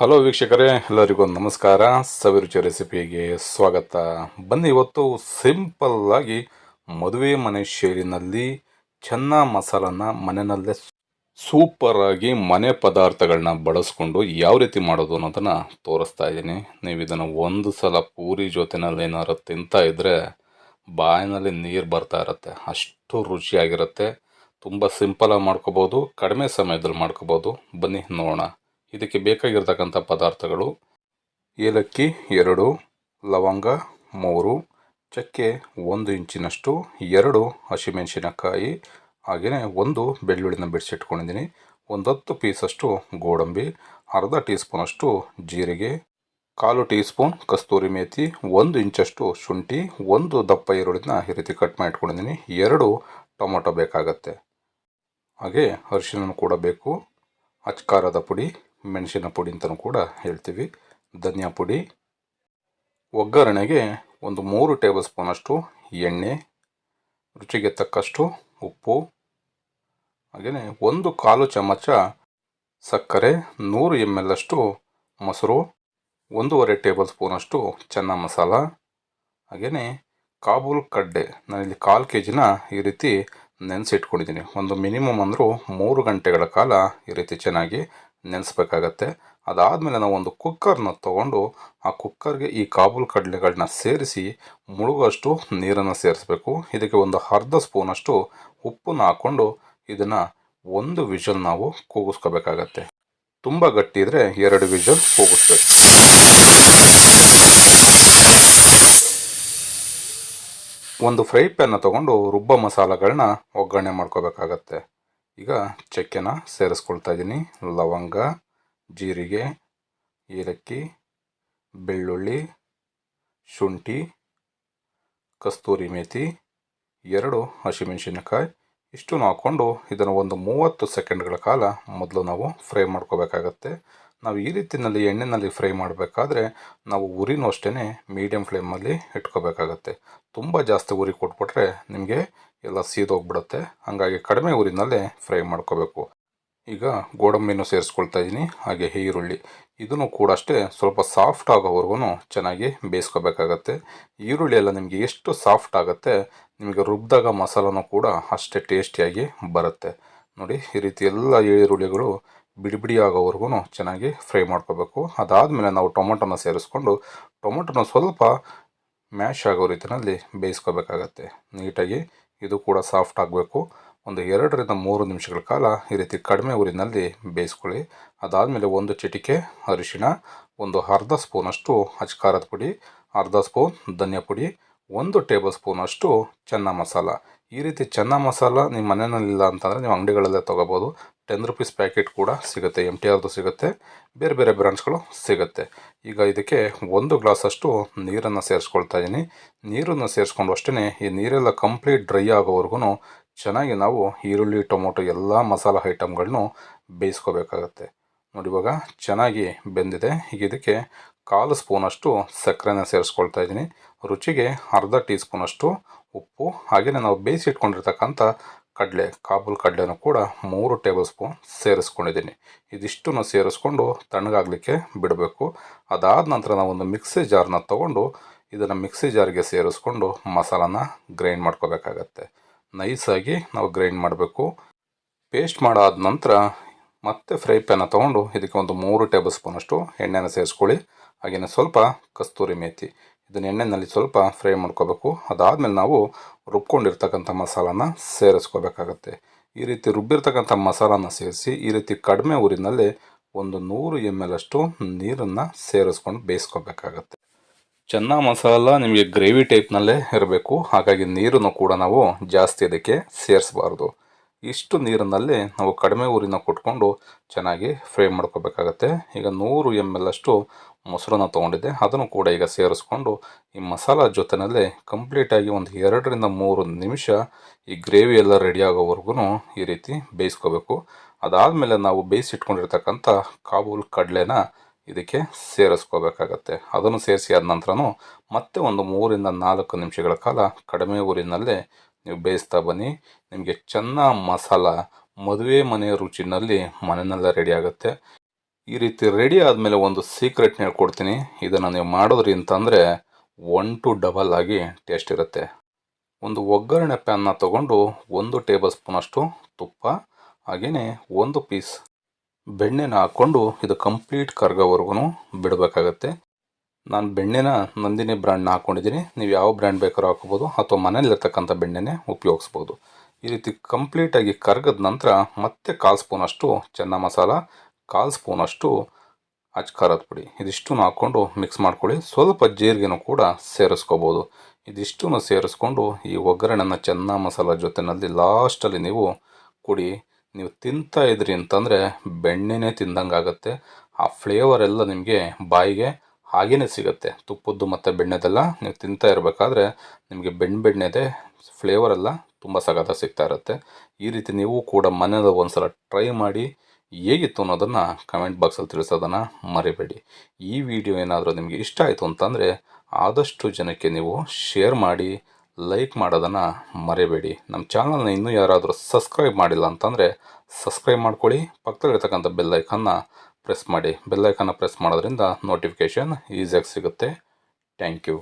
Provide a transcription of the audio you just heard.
Hello ವೀಕ್ಷಕರೇ, ಎಲ್ಲರಿಗೂ ನಮಸ್ಕಾರ. ಸವಿರುಚಿ ರೆಸಿಪಿಗೆ ಸ್ವಾಗತ. ಬನ್ನಿ, ಇವತ್ತು ಸಿಂಪಲ್ ಆಗಿ ಮದುವೆ ಮನೆ ಶೈಲಿನಲ್ಲಿ ಚೆನ್ನ ಮಸಾಲನ ಮನೆಯಲ್ಲೇ ಸೂಪರ್ ಆಗಿ ಮನೆ ಪದಾರ್ಥಗಳನ್ನ ಬಳಸ್ಕೊಂಡು ಯಾವ ರೀತಿ ಮಾಡೋದು ಅನ್ನೋದನ್ನು ತೋರಿಸ್ತಾ ಇದ್ದೀನಿ. ನೀವು ಇದನ್ನು ಒಂದು ಸಲ ಪೂರಿ ಜೊತೆನಲ್ಲಿ ಏನಾದ್ರು ತಿಂತಾ ಇದ್ದರೆ ಬಾಯಿನಲ್ಲಿ ನೀರು ಬರ್ತಾ ಇರುತ್ತೆ, ಅಷ್ಟು ರುಚಿಯಾಗಿರುತ್ತೆ. ತುಂಬ ಸಿಂಪಲಾಗಿ ಮಾಡ್ಕೋಬೋದು, ಕಡಿಮೆ ಸಮಯದಲ್ಲಿ ಮಾಡ್ಕೋಬೋದು. ಬನ್ನಿ ನೋಡೋಣ. ಇದಕ್ಕೆ ಬೇಕಾಗಿರ್ತಕ್ಕಂಥ ಪದಾರ್ಥಗಳು: ಏಲಕ್ಕಿ 2, ಲವಂಗ 3, ಚಕ್ಕೆ 1 ಇಂಚಿನಷ್ಟು, 2 ಹಸಿಮೆಣಸಿನಕಾಯಿ, ಹಾಗೆಯೇ 1 ಬೆಳ್ಳುಳ್ಳಿನ ಬಿಡಿಸಿಟ್ಕೊಂಡಿದ್ದೀನಿ, ಒಂದು 10 ಪೀಸಷ್ಟು ಗೋಡಂಬಿ, ಅರ್ಧ ಟೀ ಸ್ಪೂನಷ್ಟು ಜೀರಿಗೆ, 1/4 ಟೀ ಸ್ಪೂನ್ ಕಸ್ತೂರಿ ಮೇಥಿ, 1 ಇಂಚಷ್ಟು ಶುಂಠಿ, 1 ದಪ್ಪ ಈರುಳ್ಳಿನ ಈ ರೀತಿ ಕಟ್ ಮಾಡಿ ಇಟ್ಕೊಂಡಿದ್ದೀನಿ, 2 ಟೊಮೊಟೊ ಬೇಕಾಗತ್ತೆ, ಹಾಗೆ ಅರಿಶಿನ ಕೂಡ ಬೇಕು, ಅಚ್ಕಾರದ ಪುಡಿ, ಮೆಣಸಿನ ಪುಡಿ ಅಂತಲೂ ಕೂಡ ಹೇಳ್ತೀವಿ, ಧನಿಯಾ ಪುಡಿ, ಒಗ್ಗರಣೆಗೆ ಒಂದು 3 ಟೇಬಲ್ ಸ್ಪೂನಷ್ಟು ಎಣ್ಣೆ, ರುಚಿಗೆ ತಕ್ಕಷ್ಟು ಉಪ್ಪು, ಹಾಗೆಯೇ 1/4 ಚಮಚ ಸಕ್ಕರೆ, 100 ml ಅಷ್ಟು ಮೊಸರು, 1.5 ಟೇಬಲ್ ಸ್ಪೂನಷ್ಟು ಚೆನ್ನ ಮಸಾಲ, ಹಾಗೆಯೇ ಕಾಬೂಲ್ ಕಡ್ಡೆ ನಾನಿಲ್ಲಿ 1/4 kg ಈ ರೀತಿ ನೆನೆಸಿಟ್ಕೊಂಡಿದ್ದೀನಿ. ಒಂದು ಮಿನಿಮಮ್ ಅಂದರೂ 3 ಗಂಟೆಗಳ ಕಾಲ ಈ ರೀತಿ ಚೆನ್ನಾಗಿ ನೆನೆಸ್ಬೇಕಾಗತ್ತೆ. ಅದಾದಮೇಲೆ ನಾವು ಒಂದು ಕುಕ್ಕರ್ನ ತೊಗೊಂಡು ಆ ಕುಕ್ಕರ್ಗೆ ಈ ಕಾಬೂಲ್ ಕಡಲೆಗಳನ್ನ ಸೇರಿಸಿ ಮುಳುಗುವಷ್ಟು ನೀರನ್ನು ಸೇರಿಸಬೇಕು. ಇದಕ್ಕೆ ಒಂದು ಅರ್ಧ ಸ್ಪೂನಷ್ಟು ಉಪ್ಪನ್ನು ಹಾಕ್ಕೊಂಡು ಇದನ್ನು 1 ವಿಷಲ್ ನಾವು ಕೂಗಿಸ್ಕೋಬೇಕಾಗತ್ತೆ. ತುಂಬ ಗಟ್ಟಿ ಇದ್ದರೆ 2 ವಿಷಲ್ ಕೂಗಿಸ್ಬೇಕು. ಒಂದು ಫ್ರೈ ಪ್ಯಾನ್ನ ತೊಗೊಂಡು ರುಬ್ಬ ಮಸಾಲೆಗಳನ್ನ ಒಗ್ಗರಣೆ ಮಾಡ್ಕೋಬೇಕಾಗತ್ತೆ. ಈಗ ಚಕ್ಕೆನ ಸೇರಿಸ್ಕೊಳ್ತಾ ಇದ್ದೀನಿ, ಲವಂಗ, ಜೀರಿಗೆ, ಏಲಕ್ಕಿ, ಬೆಳ್ಳುಳ್ಳಿ, ಶುಂಠಿ, ಕಸ್ತೂರಿ ಮೇಥಿ, 2 ಹಸಿಮೆಣಸಿನಕಾಯಿ ಇಷ್ಟನ್ನು ಹಾಕ್ಕೊಂಡು ಇದನ್ನು ಒಂದು 30 ಸೆಕೆಂಡ್ಗಳ ಕಾಲ ಮೊದಲು ನಾವು ಫ್ರೈ ಮಾಡ್ಕೋಬೇಕಾಗತ್ತೆ. ನಾವು ಈ ರೀತಿಯಲ್ಲಿ ಎಣ್ಣೆಯಲ್ಲಿ ಫ್ರೈ ಮಾಡಬೇಕಾದ್ರೆ ನಾವು ಉರಿನೂ ಅಷ್ಟೇ ಮೀಡಿಯಮ್ ಫ್ಲೇಮಲ್ಲಿ ಇಟ್ಕೋಬೇಕಾಗತ್ತೆ. ತುಂಬ ಜಾಸ್ತಿ ಉರಿ ಕೊಟ್ಬಿಟ್ರೆ ನಿಮಗೆ ಎಲ್ಲ ಸೀದೋಗ್ಬಿಡುತ್ತೆ. ಹಾಗಾಗಿ ಕಡಿಮೆ ಉರಿನಲ್ಲೇ ಫ್ರೈ ಮಾಡ್ಕೋಬೇಕು. ಈಗ ಗೋಡಂಬಿನೂ ಸೇರಿಸ್ಕೊಳ್ತಾ ಇದ್ದೀನಿ, ಹಾಗೆ ಈರುಳ್ಳಿ ಇದನ್ನು ಕೂಡ ಅಷ್ಟೇ ಸ್ವಲ್ಪ ಸಾಫ್ಟ್ ಆಗೋವರೆಗೂ ಚೆನ್ನಾಗಿ ಬೇಯಿಸ್ಕೋಬೇಕಾಗತ್ತೆ. ಈರುಳ್ಳಿ ಎಲ್ಲ ನಿಮಗೆ ಎಷ್ಟು ಸಾಫ್ಟ್ ಆಗುತ್ತೆ ನಿಮಗೆ ರುಬ್ಬಿದಾಗ ಮಸಾಲನೂ ಕೂಡ ಅಷ್ಟೇ ಟೇಸ್ಟಿಯಾಗಿ ಬರುತ್ತೆ. ನೋಡಿ, ಈ ರೀತಿ ಎಲ್ಲ ಈರುಳ್ಳಿಗಳು ಬಿಡಿ ಬಿಡಿ ಆಗೋವರೆಗೂ ಚೆನ್ನಾಗಿ ಫ್ರೈ ಮಾಡ್ಕೋಬೇಕು. ಅದಾದಮೇಲೆ ನಾವು ಟೊಮೊಟೊನ ಸೇರಿಸ್ಕೊಂಡು ಟೊಮೊಟೊನ ಸ್ವಲ್ಪ ಮ್ಯಾಶ್ ಆಗೋ ರೀತಿಯಲ್ಲಿ ಬೇಯಿಸ್ಕೋಬೇಕಾಗತ್ತೆ. ನೀಟಾಗಿ ಇದು ಕೂಡ ಸಾಫ್ಟ್ ಆಗಬೇಕು. ಒಂದು 2 ರಿಂದ 3 ನಿಮಿಷಗಳ ಕಾಲ ಈ ರೀತಿ ಕಡಿಮೆ ಊರಿನಲ್ಲಿ ಬೇಯಿಸ್ಕೊಳ್ಳಿ. ಅದಾದಮೇಲೆ 1 ಚಿಟಿಕೆ ಅರಿಶಿಣ, ಒಂದು ಅರ್ಧ ಸ್ಪೂನಷ್ಟು ಅಚ್ಕಾರದ ಪುಡಿ, ಅರ್ಧ ಸ್ಪೂನ್ ಧನಿಯಾ ಪುಡಿ, 1 ಟೇಬಲ್ ಸ್ಪೂನಷ್ಟು ಚೆನ್ನ ಮಸಾಲ. ಈ ರೀತಿ ಚೆನ್ನ ಮಸಾಲ ನಿಮ್ಮ ಮನೆಯಲ್ಲಿಲ್ಲ ಅಂತಂದರೆ ನೀವು ಅಂಗಡಿಗಳಲ್ಲೇ ತೊಗೋಬೋದು. 10 ರೂಪೀಸ್ ಪ್ಯಾಕೆಟ್ ಕೂಡ ಸಿಗುತ್ತೆ, MTRದು ಸಿಗುತ್ತೆ, ಬೇರೆ ಬೇರೆ ಬ್ರ್ಯಾಂಡ್ಸ್ಗಳು ಸಿಗುತ್ತೆ. ಈಗ ಇದಕ್ಕೆ 1 ಗ್ಲಾಸಷ್ಟು ನೀರನ್ನು ಸೇರಿಸ್ಕೊಳ್ತಾ ಇದ್ದೀನಿ. ನೀರನ್ನು ಸೇರಿಸ್ಕೊಂಡು ಅಷ್ಟೇ ಈ ನೀರೆಲ್ಲ ಕಂಪ್ಲೀಟ್ ಡ್ರೈ ಆಗೋವರೆಗೂ ಚೆನ್ನಾಗಿ ನಾವು ಈರುಳ್ಳಿ, ಟೊಮೊಟೊ ಎಲ್ಲ ಮಸಾಲ ಐಟಮ್ಗಳನ್ನು ಬೇಯಿಸ್ಕೋಬೇಕಾಗತ್ತೆ. ನೋಡಿ, ಇವಾಗ ಚೆನ್ನಾಗಿ ಬೆಂದಿದೆ. ಈಗ ಇದಕ್ಕೆ 1/4 ಸ್ಪೂನಷ್ಟು ಸಕ್ಕರೆನ ಸೇರಿಸ್ಕೊಳ್ತಾ ಇದ್ದೀನಿ, ರುಚಿಗೆ ಅರ್ಧ ಟೀ ಸ್ಪೂನಷ್ಟು ಉಪ್ಪು, ಹಾಗೆಯೇ ನಾವು ಬೇಯಿಸಿಟ್ಕೊಂಡಿರ್ತಕ್ಕಂಥ ಕಡಲೆ, ಕಾಬೂಲ್ ಕಡಲೆನೂ ಕೂಡ 3 ಟೇಬಲ್ ಸ್ಪೂನ್ ಸೇರಿಸ್ಕೊಂಡಿದ್ದೀನಿ. ಇದಿಷ್ಟನ್ನು ಸೇರಿಸ್ಕೊಂಡು ತಣ್ಣಗಾಗಲಿಕ್ಕೆ ಬಿಡಬೇಕು. ಅದಾದ ನಂತರ ನಾವು ಒಂದು ಮಿಕ್ಸಿ ಜಾರ್ನ ತೊಗೊಂಡು ಇದನ್ನು ಮಿಕ್ಸಿ ಜಾರ್ಗೆ ಸೇರಿಸ್ಕೊಂಡು ಮಸಾಲಾನ ಗ್ರೈಂಡ್ ಮಾಡ್ಕೋಬೇಕಾಗತ್ತೆ. ನೈಸಾಗಿ ನಾವು ಗ್ರೈಂಡ್ ಮಾಡಬೇಕು. ಪೇಸ್ಟ್ ಮಾಡಾದ ನಂತರ ಮತ್ತೆ ಫ್ರೈ ಪ್ಯಾನ ತೊಗೊಂಡು ಇದಕ್ಕೆ ಒಂದು 3 ಟೇಬಲ್ ಸ್ಪೂನಷ್ಟು ಎಣ್ಣೆನ ಸೇರಿಸ್ಕೊಳ್ಳಿ. ಹಾಗೆಯೇ ಸ್ವಲ್ಪ ಕಸ್ತೂರಿ ಮೇಥಿ, ಇದನ್ನು ಎಣ್ಣೆಯಲ್ಲಿ ಸ್ವಲ್ಪ ಫ್ರೈ ಮಾಡ್ಕೋಬೇಕು. ಅದಾದಮೇಲೆ ನಾವು ರುಬ್ಕೊಂಡಿರ್ತಕ್ಕಂಥ ಮಸಾಲಾನ ಸೇರಿಸ್ಕೋಬೇಕಾಗತ್ತೆ. ಈ ರೀತಿ ರುಬ್ಬಿರ್ತಕ್ಕಂಥ ಮಸಾಲಾನ ಸೇರಿಸಿ ಈ ರೀತಿ ಕಡಿಮೆ ಊರಿನಲ್ಲಿ ಒಂದು 100 ml ಅಷ್ಟು ನೀರನ್ನು ಸೇರಿಸ್ಕೊಂಡು ಬೇಯಿಸ್ಕೋಬೇಕಾಗತ್ತೆ. ಚೆನ್ನ ಮಸಾಲ ನಿಮಗೆ ಗ್ರೇವಿ ಟೈಪ್ನಲ್ಲೇ ಇರಬೇಕು, ಹಾಗಾಗಿ ನೀರನ್ನು ಕೂಡ ನಾವು ಜಾಸ್ತಿ ಅದಕ್ಕೆ ಸೇರಿಸಬಾರ್ದು. ಇಷ್ಟು ನೀರಿನಲ್ಲಿ ನಾವು ಕಡಿಮೆ ಊರಿನ ಕೊಟ್ಕೊಂಡು ಚೆನ್ನಾಗಿ ಫ್ರೈ ಮಾಡ್ಕೋಬೇಕಾಗತ್ತೆ. ಈಗ 100 ml ಅಷ್ಟು ಮೊಸರನ್ನ ತೊಗೊಂಡಿದ್ದೆ, ಅದನ್ನು ಕೂಡ ಈಗ ಸೇರಿಸ್ಕೊಂಡು ಈ ಮಸಾಲ ಜೊತೆಯಲ್ಲೇ ಕಂಪ್ಲೀಟಾಗಿ ಒಂದು 2 ರಿಂದ 3 ನಿಮಿಷ ಈ ಗ್ರೇವಿ ಎಲ್ಲ ರೆಡಿ ಆಗೋವರೆಗೂ ಈ ರೀತಿ ಬೇಯಿಸ್ಕೋಬೇಕು. ಅದಾದಮೇಲೆ ನಾವು ಬೇಯಿಸಿಟ್ಕೊಂಡಿರ್ತಕ್ಕಂಥ ಕಾಬೂಲ್ ಕಡಲೆನ ಇದಕ್ಕೆ ಸೇರಿಸ್ಕೋಬೇಕಾಗತ್ತೆ. ಅದನ್ನು ಸೇರಿಸಿ ಆದ ನಂತರನೂ ಮತ್ತೆ ಒಂದು 3 ರಿಂದ 4 ನಿಮಿಷಗಳ ಕಾಲ ಕಡಿಮೆ ಊರಿನಲ್ಲೇ ನೀವು ಬೇಯಿಸ್ತಾ ಬನ್ನಿ. ನಿಮಗೆ ಚೆನ್ನ ಮಸಾಲ ಮದುವೆ ಮನೆಯ ರುಚಿನಲ್ಲಿ ಮನೆಯಲ್ಲೇ ರೆಡಿ ಆಗುತ್ತೆ. ಈ ರೀತಿ ರೆಡಿ ಆದಮೇಲೆ ಒಂದು ಸೀಕ್ರೆಟ್ ಹೇಳ್ಕೊಡ್ತೀನಿ. ಇದನ್ನು ನೀವು ಮಾಡಿದ್ರಿ ಅಂತಂದರೆ 1 to ಡಬಲ್ ಆಗಿ ಟೇಸ್ಟ್ ಇರುತ್ತೆ. ಒಂದು ಒಗ್ಗರಣೆ ಪ್ಯಾನ್ನ ತೊಗೊಂಡು 1 ಟೇಬಲ್ ಸ್ಪೂನಷ್ಟು ತುಪ್ಪ, ಹಾಗೆಯೇ 1 ಪೀಸ್ ಬೆಣ್ಣೆನ ಹಾಕ್ಕೊಂಡು ಇದು ಕಂಪ್ಲೀಟ್ ಕರ್ಗೋವರೆಗೂ ಬಿಡಬೇಕಾಗತ್ತೆ. ನಾನು ಬೆಣ್ಣೆನ ನಂದಿನಿ ಬ್ರ್ಯಾಂಡ್ನ ಹಾಕ್ಕೊಂಡಿದ್ದೀನಿ. ನೀವು ಯಾವ ಬ್ರ್ಯಾಂಡ್ ಬೇಕಾದ್ರೂ ಹಾಕೋಬೋದು, ಅಥವಾ ಮನೇಲಿರ್ತಕ್ಕಂಥ ಬೆಣ್ಣೆನೇ ಉಪಯೋಗಿಸ್ಬೋದು. ಈ ರೀತಿ ಕಂಪ್ಲೀಟಾಗಿ ಕರಗಿದ ನಂತರ ಮತ್ತೆ 1/4 ಸ್ಪೂನಷ್ಟು ಚೆನ್ನ ಮಸಾಲ, 1/4 ಸ್ಪೂನಷ್ಟು ಅಚ್ಕಾರದ ಪುಡಿ, ಇದಿಷ್ಟೂ ಹಾಕ್ಕೊಂಡು ಮಿಕ್ಸ್ ಮಾಡ್ಕೊಳ್ಳಿ. ಸ್ವಲ್ಪ ಜೀರಿಗೆನೂ ಕೂಡ ಸೇರಿಸ್ಕೋಬೋದು. ಇದಿಷ್ಟೂ ಸೇರಿಸ್ಕೊಂಡು ಈ ಒಗ್ಗರಣೆನ ಚೆನ್ನ ಮಸಾಲ ಜೊತೆಯಲ್ಲಿ ಲಾಸ್ಟಲ್ಲಿ ನೀವು ಕುಡಿ. ನೀವು ತಿಂತಾ ಇದ್ರಿ ಅಂತಂದರೆ ಬೆಣ್ಣೆನೇ ತಿಂದಂಗೆ ಆಗುತ್ತೆ. ಆ ಫ್ಲೇವರ್ ಎಲ್ಲ ನಿಮಗೆ ಬಾಯಿಗೆ ಹಾಗೇ ಸಿಗುತ್ತೆ. ತುಪ್ಪದ್ದು ಮತ್ತು ಬೆಣ್ಣೆದೆಲ್ಲ ನೀವು ತಿಂತಾ ಇರಬೇಕಾದ್ರೆ ನಿಮಗೆ ಬೆಣ್ಣೆದೇ ಫ್ಲೇವರೆಲ್ಲ ತುಂಬ ಸಖತ್ತಾಗಿ ಸಿಗ್ತಾ ಇರುತ್ತೆ. ಈ ರೀತಿ ನೀವು ಕೂಡ ಮನೇಲಿ ಒಂದು ಸಲ ಟ್ರೈ ಮಾಡಿ. ಹೇಗಿತ್ತು ಅನ್ನೋದನ್ನು ಕಮೆಂಟ್ ಬಾಕ್ಸಲ್ಲಿ ತಿಳಿಸೋದನ್ನು ಮರಿಬೇಡಿ. ಈ ವಿಡಿಯೋ ಏನಾದರೂ ನಿಮಗೆ ಇಷ್ಟ ಆಯಿತು ಅಂತಂದರೆ ಆದಷ್ಟು ಜನಕ್ಕೆ ನೀವು ಶೇರ್ ಮಾಡಿ, ಲೈಕ್ ಮಾಡೋದನ್ನು ಮರಿಬೇಡಿ. ನಮ್ಮ ಚಾನಲ್ನ ಇನ್ನೂ ಯಾರಾದರೂ ಸಬ್ಸ್ಕ್ರೈಬ್ ಮಾಡಿಲ್ಲ ಅಂತಂದರೆ ಸಬ್ಸ್ಕ್ರೈಬ್ ಮಾಡ್ಕೊಳ್ಳಿ. ಪಕ್ಕದಲ್ಲಿರ್ತಕ್ಕಂಥ ಬೆಲ್ಲೈಕನ್ನ ಪ್ರೆಸ್ ಮಾಡಿ. ಬೆಲ್ಲೈಕನ್ನ ಪ್ರೆಸ್ ಮಾಡೋದ್ರಿಂದ ನೋಟಿಫಿಕೇಷನ್ ಈಸಿಯಾಗಿ ಸಿಗುತ್ತೆ. Thank you.